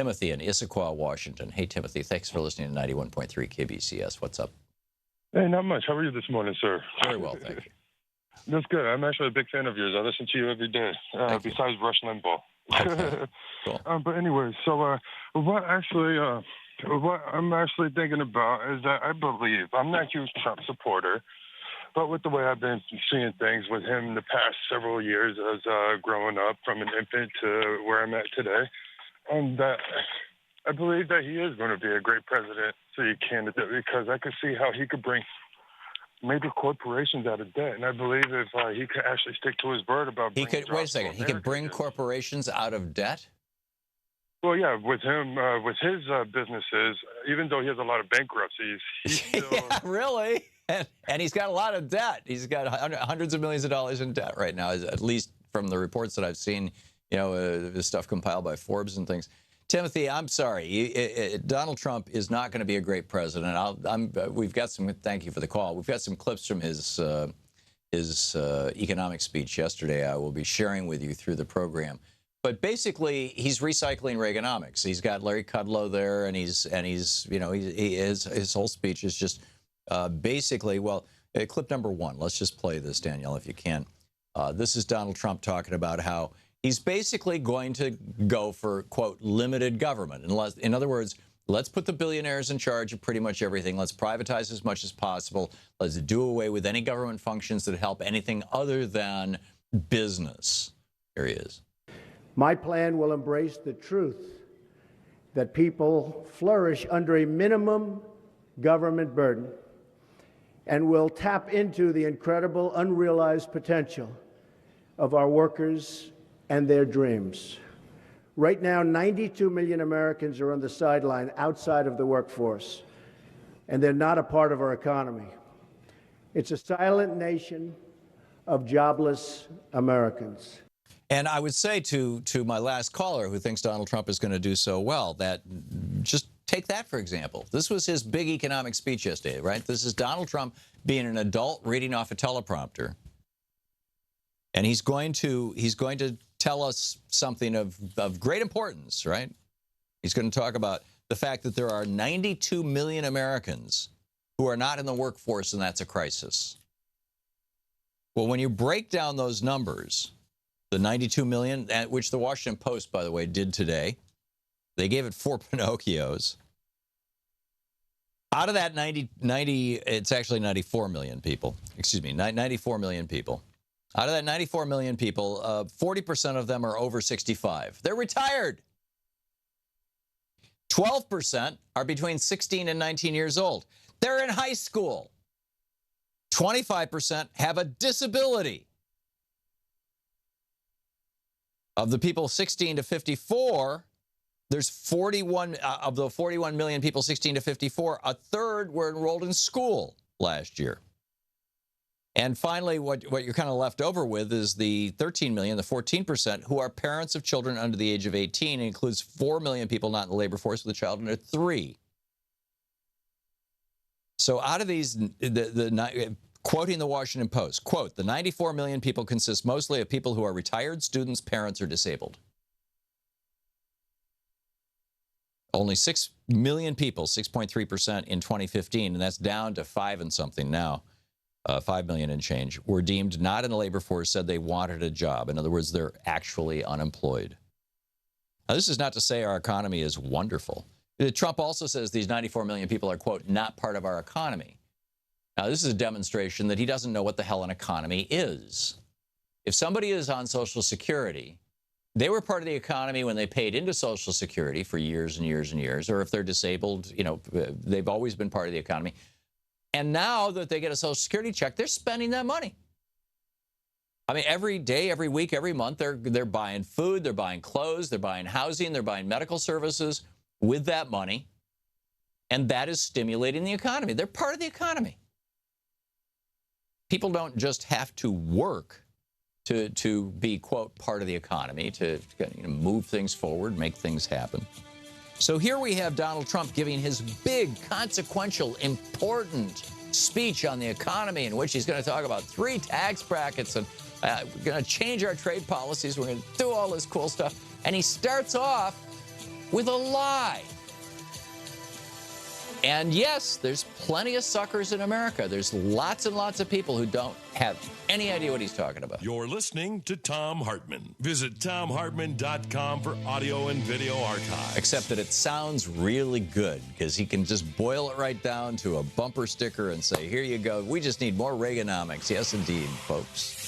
Timothy in Issaquah, Washington. Hey, Timothy, thanks for listening to 91.3 KBCS. What's up? Hey, not much. How are you this morning, sir? Very well, thank you. That's good. I'm actually a big fan of yours. I listen to you every day, besides Rush Limbaugh. Okay, cool. But anyway, so what I'm actually thinking about is that I believe, I'm not a huge Trump supporter, but with the way I've been seeing things with him the past several years as growing up from an infant to where I'm at today, and that I believe that he is going to be a great presidency candidate because I could see how he could bring major corporations out of debt. And I believe if he could actually stick to his word about he could, wait a second, he could bring corporations out of debt? Well, yeah, with him, with his businesses, even though he has a lot of bankruptcies, he's still... Yeah, really? And he's got a lot of debt. He's got hundreds of millions of dollars in debt right now, at least from the reports that I've seen, you know, the stuff compiled by Forbes and things. Timothy, I'm sorry. Donald Trump is not going to be a great president. We've got some. Thank you for the call. We've got some clips from his economic speech yesterday. I will be sharing with you through the program. But basically, he's recycling Reaganomics. He's got Larry Kudlow there, and he's you know his whole speech is just basically, well, clip number one. Let's just play this, Danielle, if you can. This is Donald Trump talking about how he's basically going to go for, quote, limited government. In other words, let's put the billionaires in charge of pretty much everything. Let's privatize as much as possible. Let's do away with any government functions that help anything other than business. Here he is. My plan will embrace the truth that people flourish under a minimum government burden and will tap into the incredible unrealized potential of our workers and their dreams. Right now, 92 million Americans are on the sideline outside of the workforce, and they're not a part of our economy. It's a silent nation of jobless Americans. And I would say to my last caller who thinks Donald Trump is going to do so well, that just take that, for example. This was his big economic speech yesterday, right? This is Donald Trump being an adult reading off a teleprompter. And he's going to tell us something of great importance, right? He's going to talk about the fact that there are 92 million Americans who are not in the workforce, and that's a crisis. Well, when you break down those numbers, the 92 million, which the Washington Post, by the way, did today, they gave it 4 Pinocchios. Out of that 90, it's actually 94 million people. Excuse me, 94 million people. Out of that 94 million people, 40% of them are over 65. They're retired. 12% are between 16 and 19 years old. They're in high school. 25% have a disability. Of the people 16 to 54, there's 41 of the 41 million people 16 to 54, a third were enrolled in school last year. And finally, what you're kind of left over with is the 13 million, the 14%, who are parents of children under the age of 18. It includes 4 million people not in the labor force with a child under 3. So out of these, quoting the Washington Post, quote, the 94 million people consist mostly of people who are retired, students, parents, or disabled. Only 6 million people, 6.3% in 2015, and that's down to 5 and something now. 5 million and change, were deemed not in the labor force, said they wanted a job. In other words, they're actually unemployed. Now, this is not to say our economy is wonderful. Trump also says these 94 million people are, quote, not part of our economy. Now, this is a demonstration that he doesn't know what the hell an economy is. If somebody is on Social Security, they were part of the economy when they paid into Social Security for years and years and years, or if they're disabled, you know, they've always been part of the economy. And now that they get a Social Security check, they're spending that money. I mean, every day, every week, every month, they're buying food, they're buying clothes, they're buying housing, they're buying medical services with that money. And that is stimulating the economy. They're part of the economy. People don't just have to work to be, quote, part of the economy, to move things forward, make things happen. So here we have Donald Trump giving his big, consequential, important speech on the economy, in which he's going to talk about 3 tax brackets and we're going to change our trade policies. We're going to do all this cool stuff. And he starts off with a lie. And yes, there's plenty of suckers in America. There's lots and lots of people who don't have any idea what he's talking about. You're listening to Thom Hartmann. Visit ThomHartmann.com for audio and video archives. Except that it sounds really good because he can just boil it right down to a bumper sticker and say, here you go. We just need more Reaganomics. Yes, indeed, folks.